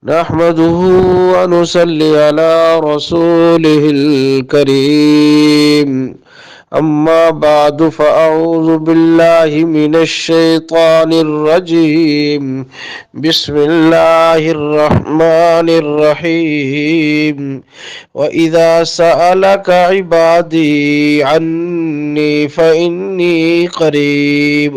نحمده ونصلي على رسوله الكريم. أما بعد فأعوذ بالله من الشيطان الرجيم. بسم الله الرحمن الرحيم. وإذا سألك عبادي عني فإني قريب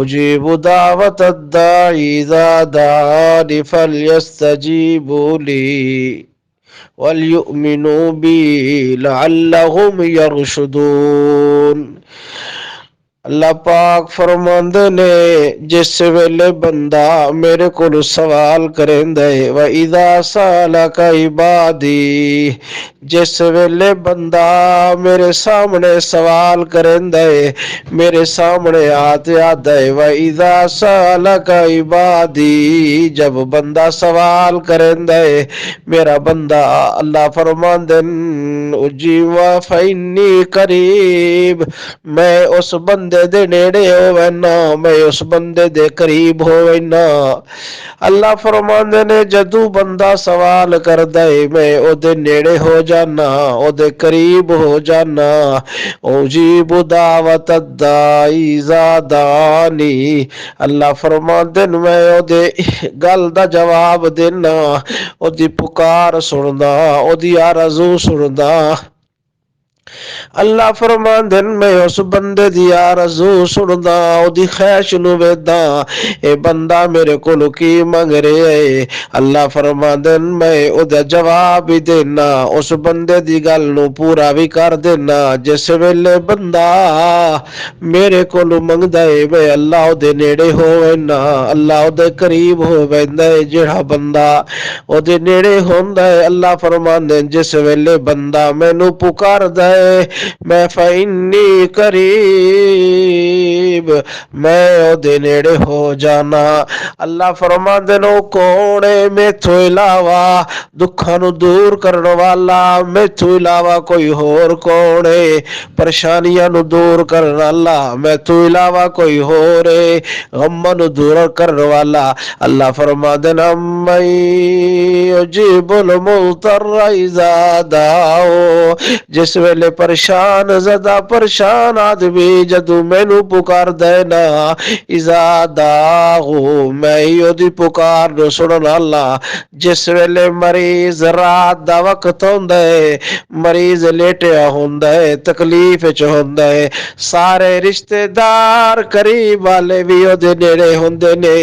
أجيب دعوة الداعي إذا دعاني فليستجيبوا لي وليؤمنوا بي لعلهم يرشدون. اللہ پاک فرماندے نے جس ویلے بندہ میرے کو سوال کریندا ہے وَإِذَا سَأَلَكَ عِبَادِي، جس ویلے بندہ میرے سامنے سوال کریندا ہے، میرے سامنے آتے آتا ہے وَإِذَا سَأَلَكَ عِبَادِي، جب بندہ سوال کریندا ہے میرا بندہ، اللہ فرماندے اجیب فإنی قریب، میں اس بندے دے نیڑے ہووینا، میں اس بندے دے قریب ہووینا۔ اللہ فرماندے نے جدوں بندہ سوال کردا ہے میں او دے نیڑے ہو جانا، او دے قریب ہو جانا۔ اجیب دعوت الداعی اذا دعانی، اللہ فرماندے نے میں او دے گل دا جواب دینا، او دی پکار سندا، او دی آرزو سندا۔ اللہ فرماندن میں اس بندے دی آرزو سندا، او دی خواہش نو ویدا، اے بندہ میرے کولو کی منگ رہے ہے، اللہ فرماندن میں او دا جواب بھی دینا، اس بندے دی گل نو پورا بھی کر دینا۔ جس ویلے بندہ میرے کولو منگدا ہے میں اللہ او دے نیڑے ہووینا، اللہ او دے قریب ہوویندا ہے۔ جڑا بندہ او دے نیڑے ہوندا ہے اللہ فرماندن جس ویلے بندہ مینوں پکاردا ہے میں فإنی قریب، میں او دے نیڑے ہو جانا۔ اللہ فرماندے نو کونے میتھوں علاوہ دکھاں نو دور کرن والا میتھوں علاوہ کوئی ہور کونے، پریشانیاں نو دور کرن والا میتھوں علاوہ کوئی ہور ہے، غماں نو دور کرن والا اللہ فرماندے نا میں اجیب المضطر اذا دعاؤ، جس ویلے پریشان زدہ پریشان آدمی جدو مینو پکار دینا اذا داغو میں ہی دی پکار نو سنن اللہ۔ جس ویلے مریض رات دا وقت ہوندا ہے، مریض لیٹیا ہوندا ہے، تکلیف وچ ہوندا ہے، سارے رشتہ دار قریب والے بھی او دے نیڑے ہوندے نے،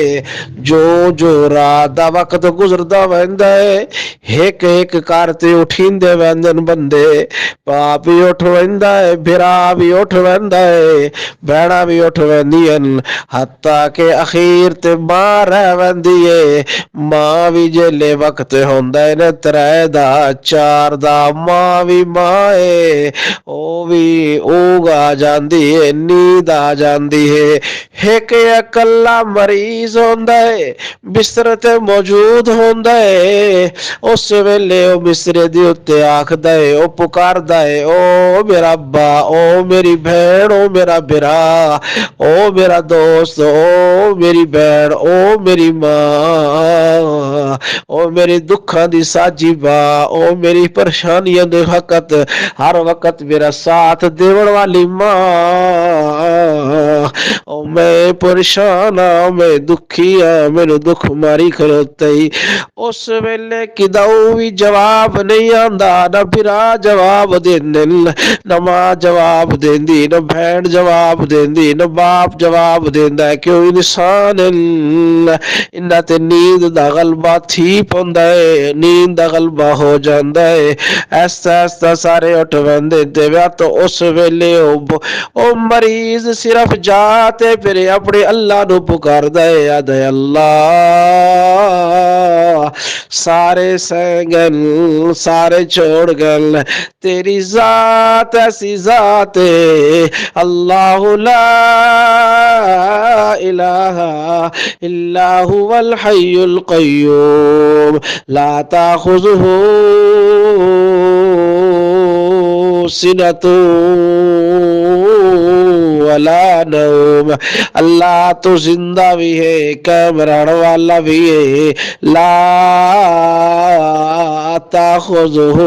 جو جو رات دا وقت گزردا ویندا ہے ایک ایک کرتے اٹھیندے ویندن بندے، باپ بھی اٹھ ویندا ہے، بھرا بھی اٹھ ویندا ہے، بہنا بھی اٹھ ویندیاں، حتیٰ کہ اخیر تے ماں رہ ویندی ہے۔ ماں بھی جیلے وقت ہوندا ہے نا 3 دا 4 دا، ماں بھی ماں ہے، او بھی اوگ آ جاندی ہے، نیند آ جاندی ہے۔ ایک اکلا مریض ہوندا ہے، بستر تے موجود ہوندا ہے، اس ویلے او بسترے دی اتے آکھدا ہے، او پکاردا ہے او میرا ابا، او میری بہن، او میرا برا، او میرا دوست، او میری بہن، او میری ماں، او میری دکھاں دی ساجی ماں، او میری پریشانیاں دے وقت ہر وقت میرا ساتھ دیون والی ماں، او میں پریشان ہاں، میں دکھی ہاں، میرے دکھ ماری کھلوتے، اس ویلے کداؤ بھی جواب نہیں آندا، نہ بھرا جواب دیندے، نہ ماں جواب دیندی، نہ بہن جواب دیندی، نہ باپ جواب دیندا ہے، کیوں انسان انہاں تے نیند دا غلبہ تھی پوندا ہے، نیند دا غلبہ ہو جاندا ہے، ایسا ایسا سارے اٹھ ویندے تے ویا تو اس ویلے او مریض صرف جاتے پھر اپنے اللہ نو پکاردا ہے، یاد ہے اللہ سارے سینگل سارے چھوڑ گل، تیری ذات ایسی ذات ہے، اللہ لا الہ الا هو الحی القیوم لا تاخذہ سنۃ ولا نوم. اللہ تو زندہ بھی ہے قائم رہنے والا بھی ہے. لا تاخذہ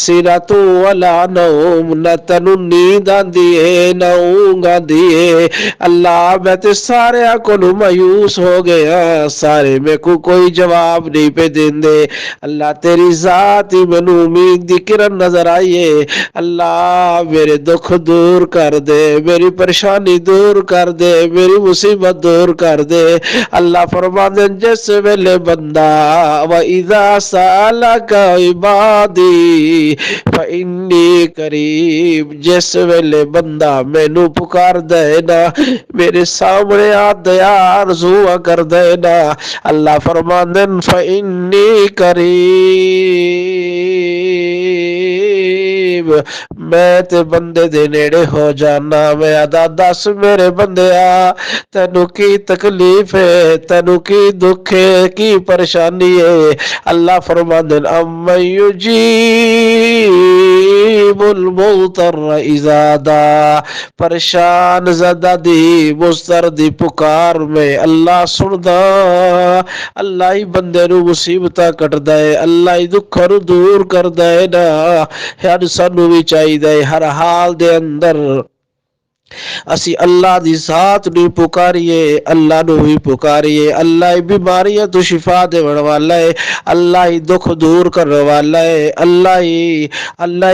سنۃ ولا نوم, نہ تینوں نیند آندی ہے نہ اونگ آندی ہے. اللہ میں تے سارے کو مایوس ہو گیا, سارے میں کو کوئی جواب نہیں پہ دیندے. اللہ تیری ذات ہی مینوں امید دی کرن نظر آئیے. اللہ میرے دکھ دور کر دے, میری پریشانی دور کر دے, میری مصیبت دور کر دے. اللہ فرماندے جس ویلے بندہ وَإِذَا سَأَلَكَ عِبَادِي فَإِنِّي قَرِيبٌ, جس ویلے بندہ مینوں پکار دے نا, میرے سامنے آ دیا آرزو کر دے نا, اللہ فرماندے فَإِنِّي قَرِيبٌ, میں تے بندے دے نیڑے ہو جانا. میں ادا دس میرے بندیا تینوں کی تکلیف ہے, تینوں کی دکھ ہے, کی پریشانی ہے. اللہ فرماندے اَمَّن يُجِيبُ الْمُضْطَرَّ إِذَا دَعَاهُ, پریشان زدہ دی مضطر دی پکار میں اللہ سندا. اللہ ہی بندے نو مصیبتاں کٹدا ہے, اللہ ہی دکھاں نو دور کردا ہے نا. ہر سانو بھی چاہیے ہر حال دے اندر اسی اللہ دی ذات نو پکاریے, اللہ نو بھی پکاریے. اللہ ہی بیماریاں تو شفا دیون والا ہے, اللہ ہی دکھ دور کرنے والا ہے, اللہ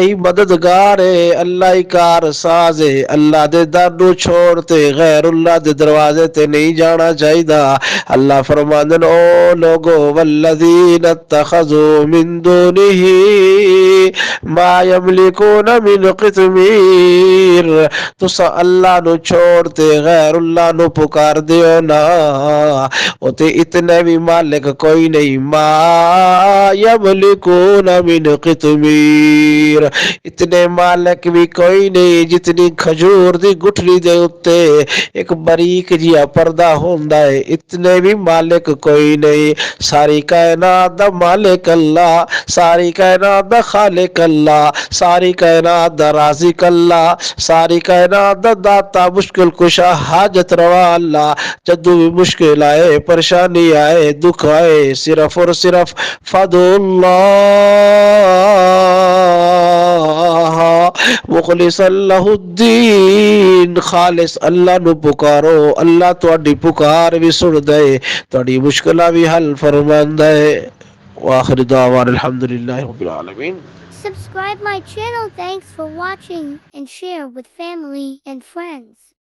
ہی مددگار ہے, اللہ ہی کار ساز ہے. اللہ دے در نو چھوڑتے غیر اللہ دے دروازے تے نہیں جانا چاہیدا. اللہ فرماندے او لوگو والذین اتخذوا من دونہ ما یملکون من قطمیر, تسا اللہ نو چھوڑتے غیر اللہ نو پکار دیو نا, او تے اتنے بھی مالک کوئی نہیں. ما یملکون من قطمیر, اتنے مالک بھی کوئی نہیں جتنی کھجور دی گٹھلی دے اتے ایک باریک جیا پردہ ہوندا ہے. اتنے بھی مالک کوئی نہیں. ساری کائنات دا مالک اللہ, ساری کائنات دا خالق اللہ, ساری کائنات دا رازق اللہ, ساری کائنات دا داتا مشکل کشا حاجت روا اللہ. جدو بھی مشکل آئے, پریشانی آئے, دکھ آئے, صرف اور صرف فدعو اللہ مخلصا لہ الدین, خالص اللہ نو پکارو. اللہ تہاڈی پکار بھی سن دے, تہاڈی مشکلاں بھی حل فرماندا ہے. وآخر دعوانا الحمدللہ رب العالمین. Subscribe my channel. Thanks for watching and share with family and friends.